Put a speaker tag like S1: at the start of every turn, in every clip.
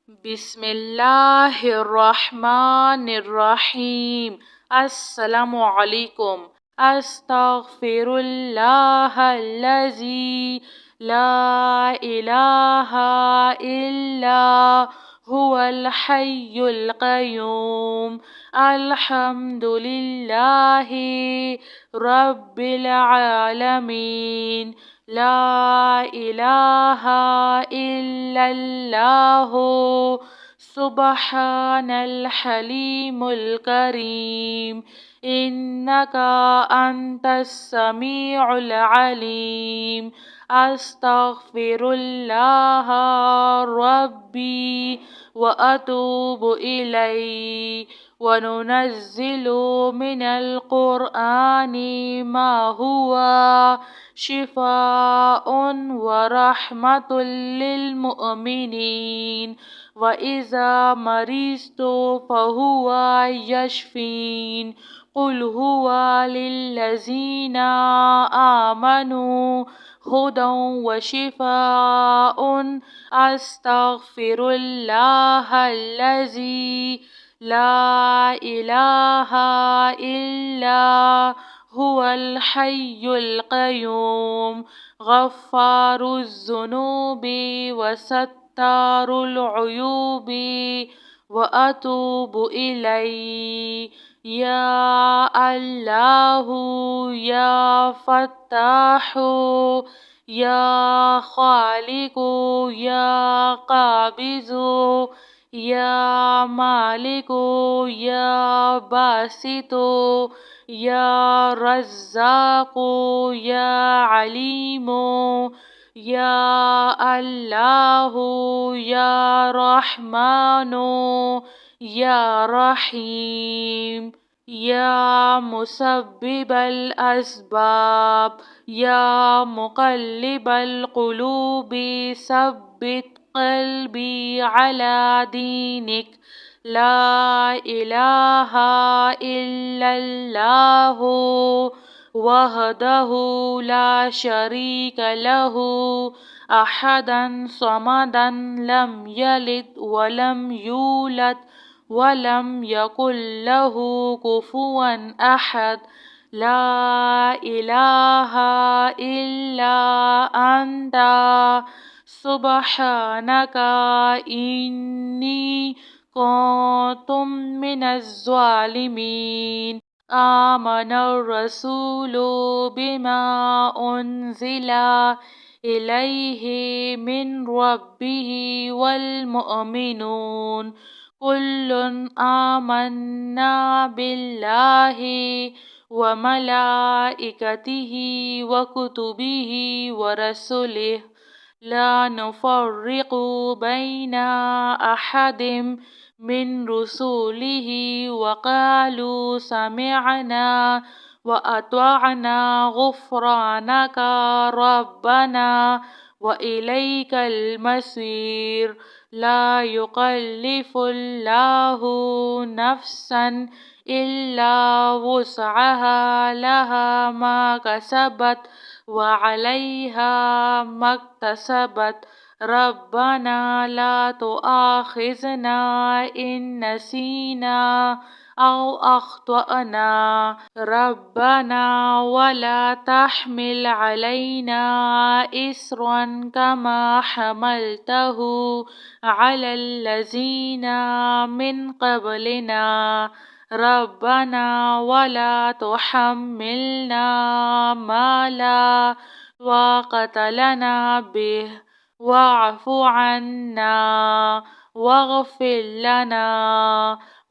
S1: बिस्मिल्लाहिर्रहमानिर्रहीम। अस्सलामु अलैकुम। अस्तगफिरुल्लाहल्लज़ी ला इलाहा इल्ला हुवल हय्युल क़य्यूम। अल्हम्दुलिल्लाहि रब्बिल आलमीन। ला इलाहा इल्लल्लाहु सुब्हानल हलीमुल करीम। इन्नका अंतस समीउल अलीम। अस्तगफिरुल्लाह रब्बी व अतूबु इलैहि। व नुनज़्ज़िलु मिनल क़ुरआनि मा हुवा शिफ़ाउन व रहमतुल लिल मुअमिनीन। व इज़ा मरिज़्तु फ़हुवा यशफ़ीन। क़ुल हुवा लिल्लज़ीना आमनू हुदं व शिफ़ाउन। अस्तगफिरुल्लाहल्लज़ी ला इलाहा इल्ला हुवल हय्युल क़य्यूम। गफ़्फ़ारुज़्ज़ुनूबि व सत्तारुल उयूबि व अतूबु इलैहि। या अल्लाहु या फ़त्ताहु या ख़ालिक़ु या क़ाबिज़ु या मालिकु या बासितु या रज़्ज़ाक़ु या अलीमु। या अल्लाहु या रहमानु या रहीम। या मुसब्बिबल अस्बाब या मुक़ल्लिबल क़ुलूबि सब्बित क़ल्बी अला दीनिक। ला इलाहा इल्लल्लाहु वहदहु ला शरीक लहु अहदन समदन लम यलिद वलम यूलद वलम यकुल लहु कुफुवन अहद। ला इलाहा इल्ला अंता सुब्हानका इन्नी कुन्तु मिनज़ ज़ालिमीन। आमनर रसूलु बिमा उन्ज़िला इलैहि मिन रब्बिहि वल मुअमिनून कुल्लुन आमन्ना बिल्लाहि व मलाइकतिहि व कुतुबिहि व रसुलिहि ला नुफ़र्रिक़ु बैना अहदिम मिन रुसुलिहि व क़ालू समिअना व अत्वअना गुफ़्रानका रब्बना व इलैकल मसीर। ला युकल्लिफ़ुल्लाहु नफ़्सन इल्ला वुस्अहा लहा मा कसबत व अलैहा मक्तसबत। रब्बना ला तुआख़िज़ना इन नसीना औ अख़्तअना। रब्बना वला तहमिल अलैना इस्रन कमा हमलतहु अलल लज़ीना मिन क़ब्लिना। रब्बना वला तुहम्मिलना मा ला ताक़त लना बिहि वाअफ़ु अन्ना वग़फ़िर लना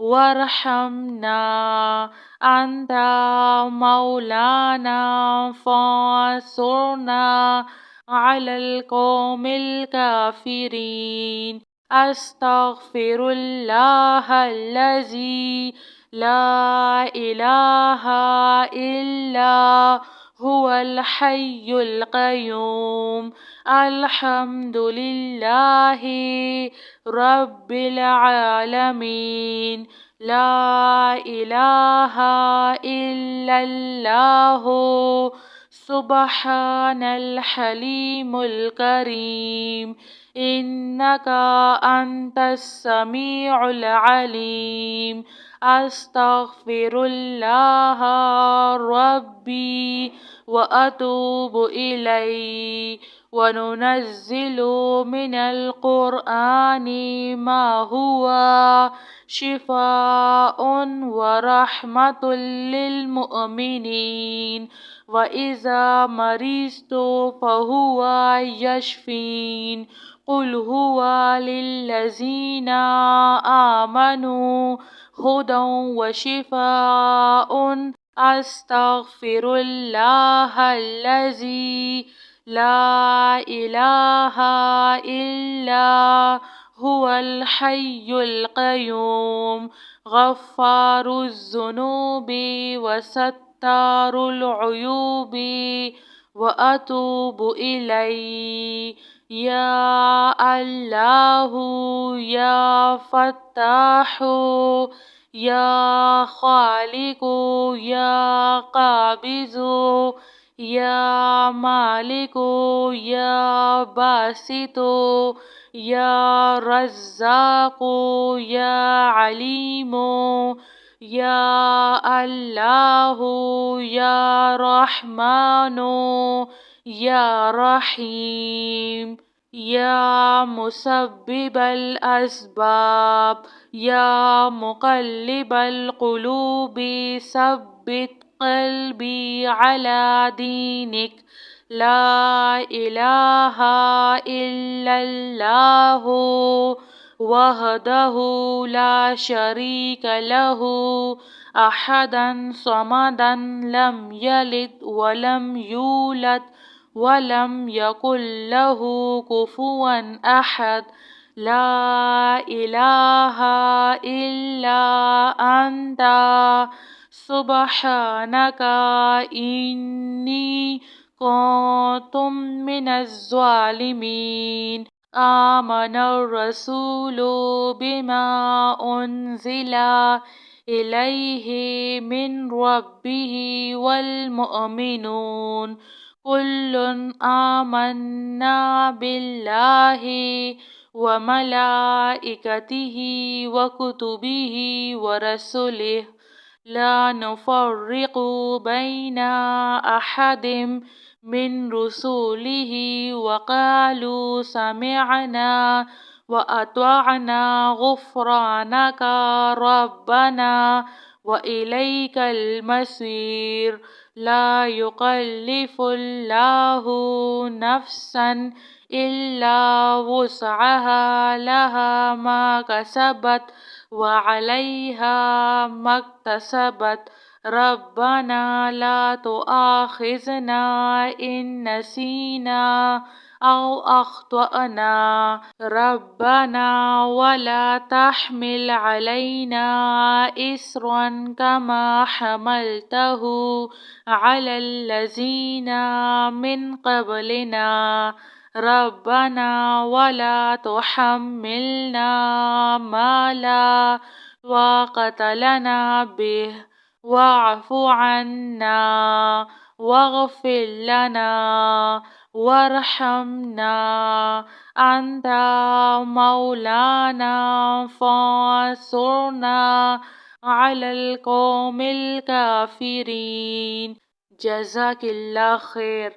S1: वरहमना अन्ता मौलाना फ़ांसुरना अलल क़ौमिल काफ़िरीन। अस्तगफिरुल्लाहल्लज़ी ला इलाहा इल्ला हुवल हय्युल क़य्यूम। अल्हम्दुलिल्लाहि रब्बिल आलमीन। ला इलाहा इल्लल्लाहु सुब्हानल हलीमुल करीम। إنك أنت السميع العليم. أستغفر الله ربي وأتوب إليه. وننزل من القرآن ما هو شفاء ورحمة للمؤمنين، وإذا مرضت فهو يشفين. قل هو للذين آمنوا هدى وشفاء. أستغفر الله الذي لا إله إلا هو الحي القيوم، غفار الذنوب وستار العيوب، وأتوب إليه. يا الله يا فتاح يا خالق يا قابض يا مالك يا باسط يا رزاق يا عليم. يا الله يا رحمن يا رحيم. يا مسبب الأسباب يا مقلب القلوب ثبت قلبي على دينك. لا إله إلا الله وحده لا شريك له، أحدا صمدا لم يلد ولم يولد ولم يكن له كفوا أحد. لا إله إلا أنت سبحانك إني كنت من الظالمين. آمن الرسول بما أنزل إليه من ربه والمؤمنون كل آمنا بالله وملائكته وكتبه ورسله لا نفرق بين أحد من رسله وقالوا سمعنا وأطعنا غفرانك ربنا وإليك المصير. لا يكلف الله نفسا إلا وسعها، لها ما كسبت وعليها ما اكتسبت. ربنا لا تؤاخذنا إن نسينا أو أخطأنا. ربنا ولا تحمل علينا إصرا كما حملته على الذين من قبلنا. ربنا ولا تحملنا ما لا طاقة لنا به، واعف عنا واغفر لنا وارحمنا. أنت مولانا فانصرنا على القوم الكافرين. جزاك الله خير.